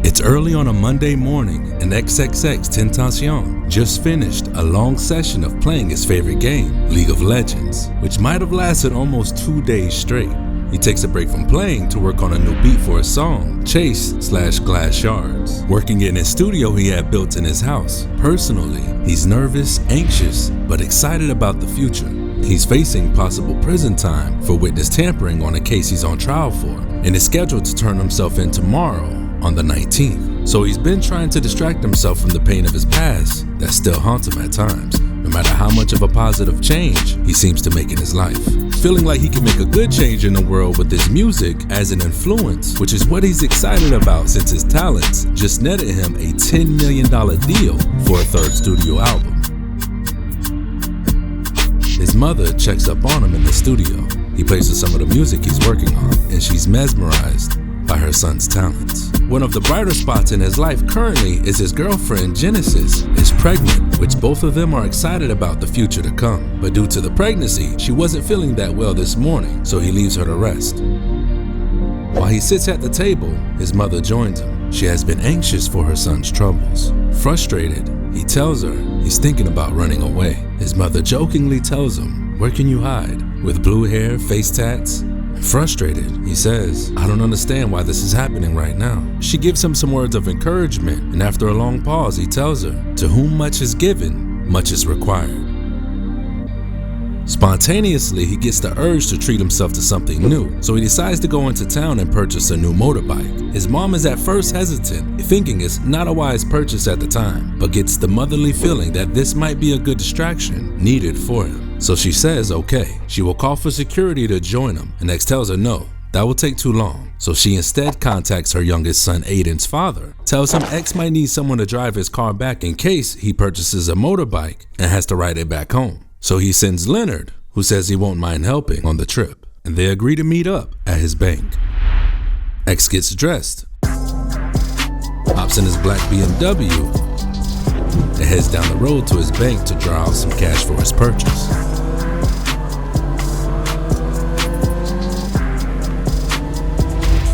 It's early on a Monday morning, and XXXTentacion just finished a long session of playing his favorite game, League of Legends, which might have lasted almost 2 days straight. He takes a break from playing to work on a new beat for a song, Chase/Glass Shards, working in his studio he had built in his house. Personally, he's nervous, anxious, but excited about the future. He's facing possible prison time for witness tampering on a case he's on trial for, and is scheduled to turn himself in tomorrow on the 19th. So he's been trying to distract himself from the pain of his past that still haunts him at times, no matter how much of a positive change he seems to make in his life. Feeling like he can make a good change in the world with his music as an influence, which is what he's excited about since his talents just netted him a $10 million deal for a third studio album. His mother checks up on him in the studio. He plays her some of the music he's working on, and she's mesmerized by her son's talents. One of the brighter spots in his life currently is his girlfriend, Jahseh, is pregnant, which both of them are excited about the future to come. But due to the pregnancy, she wasn't feeling that well this morning, so he leaves her to rest. While he sits at the table, his mother joins him. She has been anxious for her son's troubles. Frustrated, he tells her he's thinking about running away. His mother jokingly tells him, "Where can you hide? With blue hair, face tats?" Frustrated, he says, "I don't understand why this is happening right now." She gives him some words of encouragement, and after a long pause, he tells her, "To whom much is given, much is required." Spontaneously, he gets the urge to treat himself to something new, so he decides to go into town and purchase a new motorbike. His mom is at first hesitant, thinking it's not a wise purchase at the time, but gets the motherly feeling that this might be a good distraction needed for him. So she says okay. She will call for security to join him, and X tells her no, that will take too long. So she instead contacts her youngest son Aiden's father, tells him X might need someone to drive his car back in case he purchases a motorbike and has to ride it back home. So he sends Leonard, who says he won't mind helping on the trip, and they agree to meet up at his bank. X gets dressed, hops in his black BMW, and heads down the road to his bank to draw out some cash for his purchase.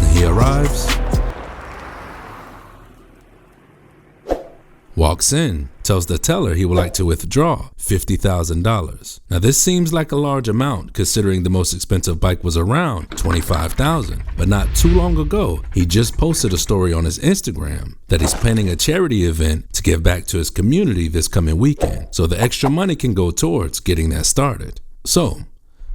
And he arrives, walks in, tells the teller he would like to withdraw $50,000. Now this seems like a large amount considering the most expensive bike was around $25,000. But not too long ago, he just posted a story on his Instagram that he's planning a charity event to give back to his community this coming weekend, so the extra money can go towards getting that started. So,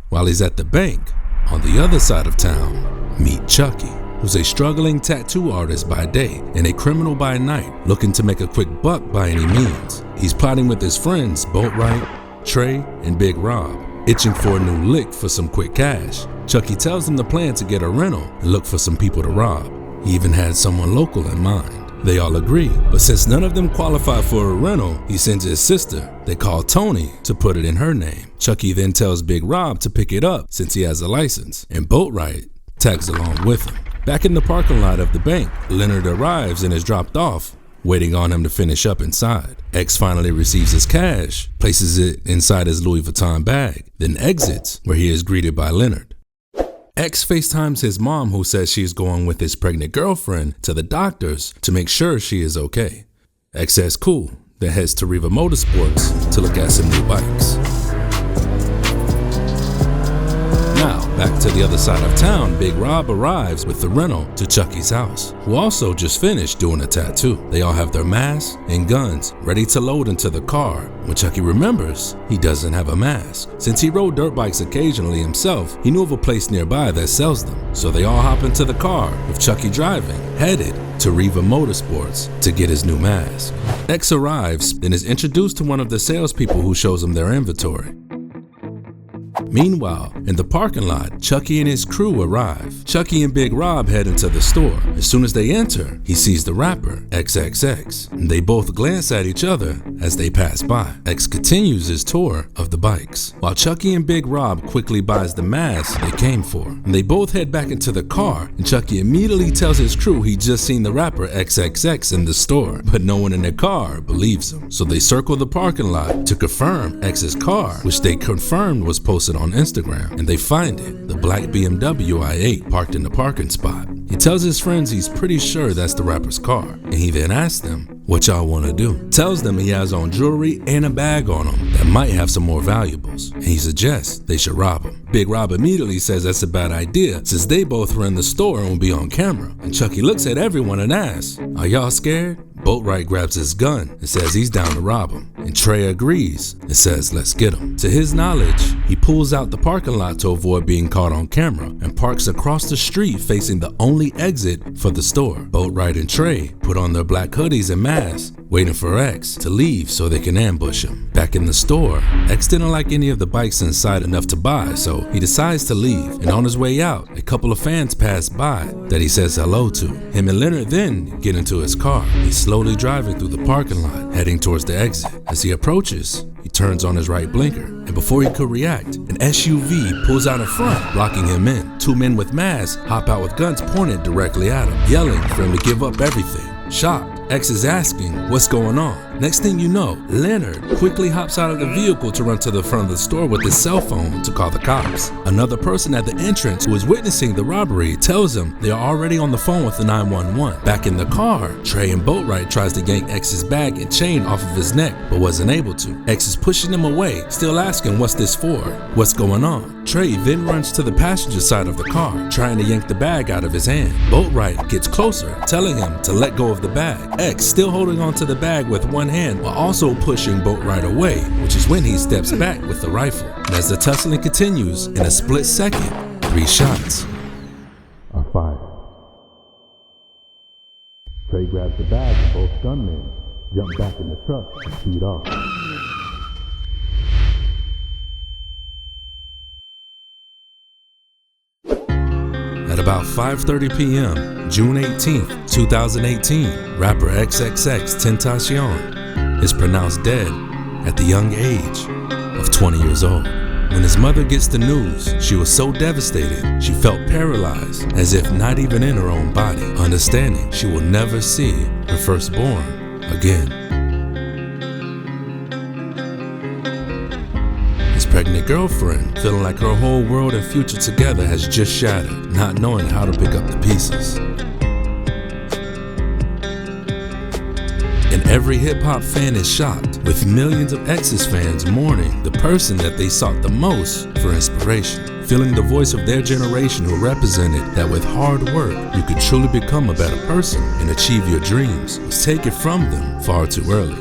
while he's at the bank, on the other side of town, meet Chucky, who's a struggling tattoo artist by day and a criminal by night, looking to make a quick buck by any means. He's plotting with his friends Boatwright, Trey, and Big Rob, itching for a new lick for some quick cash. Chucky tells them the plan to get a rental and look for some people to rob. He even had someone local in mind. They all agree, but since none of them qualify for a rental, he sends his sister, they call Tony, to put it in her name. Chucky then tells Big Rob to pick it up since he has a license, and Boatwright tags along with him. Back in the parking lot of the bank, Leonard arrives and is dropped off, waiting on him to finish up inside. X finally receives his cash, places it inside his Louis Vuitton bag, then exits, where he is greeted by Leonard. X FaceTimes his mom, who says she is going with his pregnant girlfriend to the doctors to make sure she is okay. X says cool, then heads to Riva Motorsports to look at some new bikes. Now, back to the other side of town, Big Rob arrives with the rental to Chucky's house, who also just finished doing a tattoo. They all have their masks and guns ready to load into the car when Chucky remembers he doesn't have a mask. Since he rode dirt bikes occasionally himself, he knew of a place nearby that sells them. So they all hop into the car with Chucky driving, headed to Riva Motorsports to get his new mask. X arrives, then is introduced to one of the salespeople who shows him their inventory. Meanwhile, in the parking lot, Chucky and his crew arrive. Chucky and Big Rob head into the store. As soon as they enter, he sees the rapper, XXX, and they both glance at each other as they pass by. X continues his tour of the bikes, while Chucky and Big Rob quickly buys the mask they came for. And they both head back into the car, and Chucky immediately tells his crew he just seen the rapper XXX in the store, but no one in their car believes him. So they circle the parking lot to confirm X's car, which they confirmed was posted on Instagram, and they find it, the black BMW i8 parked in the parking spot. He tells his friends he's pretty sure that's the rapper's car, and he then asks them, "What y'all wanna do?" Tells them he has on jewelry and a bag on him that might have some more valuables, and he suggests they should rob him. Big Rob immediately says that's a bad idea since they both were in the store and will be on camera. And Chucky looks at everyone and asks, "Are y'all scared?" Boatwright grabs his gun and says he's down to rob him, and Trey agrees and says let's get him. To his knowledge, he pulls out the parking lot to avoid being caught on camera and parks across the street facing the only exit for the store. Boatwright and Trey put on their black hoodies and masks, waiting for X to leave so they can ambush him. Back in the store, X didn't like any of the bikes inside enough to buy, so he decides to leave, and on his way out, a couple of fans pass by that he says hello to. Him and Leonard then get into his car. He's slowly driving through the parking lot, heading towards the exit. As he approaches, he turns on his right blinker, and before he could react, an SUV pulls out in front, blocking him in. Two men with masks hop out with guns pointed directly at him, yelling for him to give up everything. Shocked, X is asking what's going on. Next thing you know, Leonard quickly hops out of the vehicle to run to the front of the store with his cell phone to call the cops. Another person at the entrance who is witnessing the robbery tells him they are already on the phone with the 911. Back in the car, Trey and Boatwright tries to yank X's bag and chain off of his neck, but wasn't able to. X is pushing him away, still asking what's this for, what's going on. Trey then runs to the passenger side of the car, trying to yank the bag out of his hand. Boatwright gets closer, telling him to let go of the bag. X still holding onto the bag with one hand while also pushing Boatwright away, which is when he steps back with the rifle. And as the tussling continues, in a split second, 3 shots are fired. Trey grabs the bag and both gunmen jump back in the truck and speed off. At about 5:30 p.m., June 18th, 2018, rapper XXXTentacion is pronounced dead at the young age of 20 years old. When his mother gets the news, she was so devastated, she felt paralyzed, as if not even in her own body, understanding she will never see her firstborn again. His pregnant girlfriend, feeling like her whole world and future together has just shattered, not knowing how to pick up the pieces. And every hip-hop fan is shocked, with millions of X's fans mourning the person that they sought the most for inspiration, feeling the voice of their generation who represented that with hard work, you could truly become a better person and achieve your dreams, was taken from them far too early.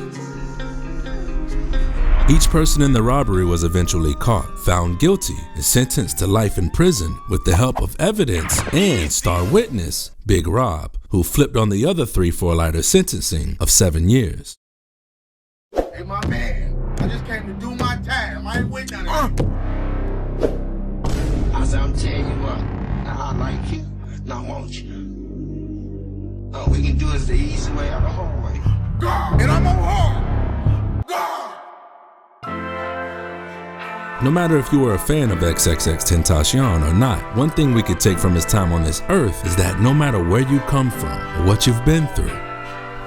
Each person in the robbery was eventually caught, found guilty, and sentenced to life in prison with the help of evidence and star witness, Big Rob, who flipped on the other 3 for a lighter sentencing of 7 years. Hey, my man, I just came to do my time. I ain't waiting on it. I said, I'm telling you what, I like you, and I want you. All we can do is the easy way or the hard way. God, and I'm on hard. God. No matter if you were a fan of XXXTentacion or not, one thing we could take from his time on this earth is that no matter where you come from or what you've been through,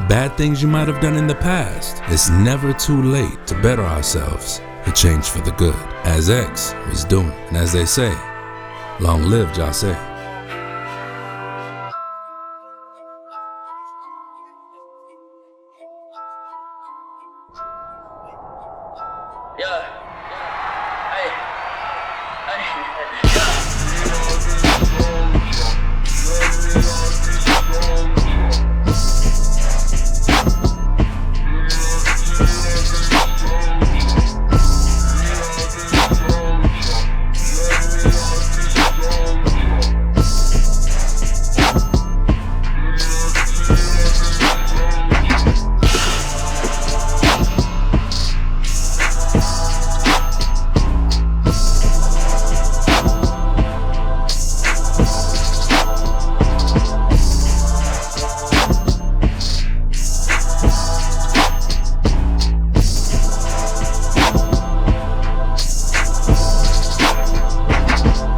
bad things you might have done in the past, it's never too late to better ourselves and change for the good, as X was doing. And as they say, long live Jahseh. Yeah. Hey.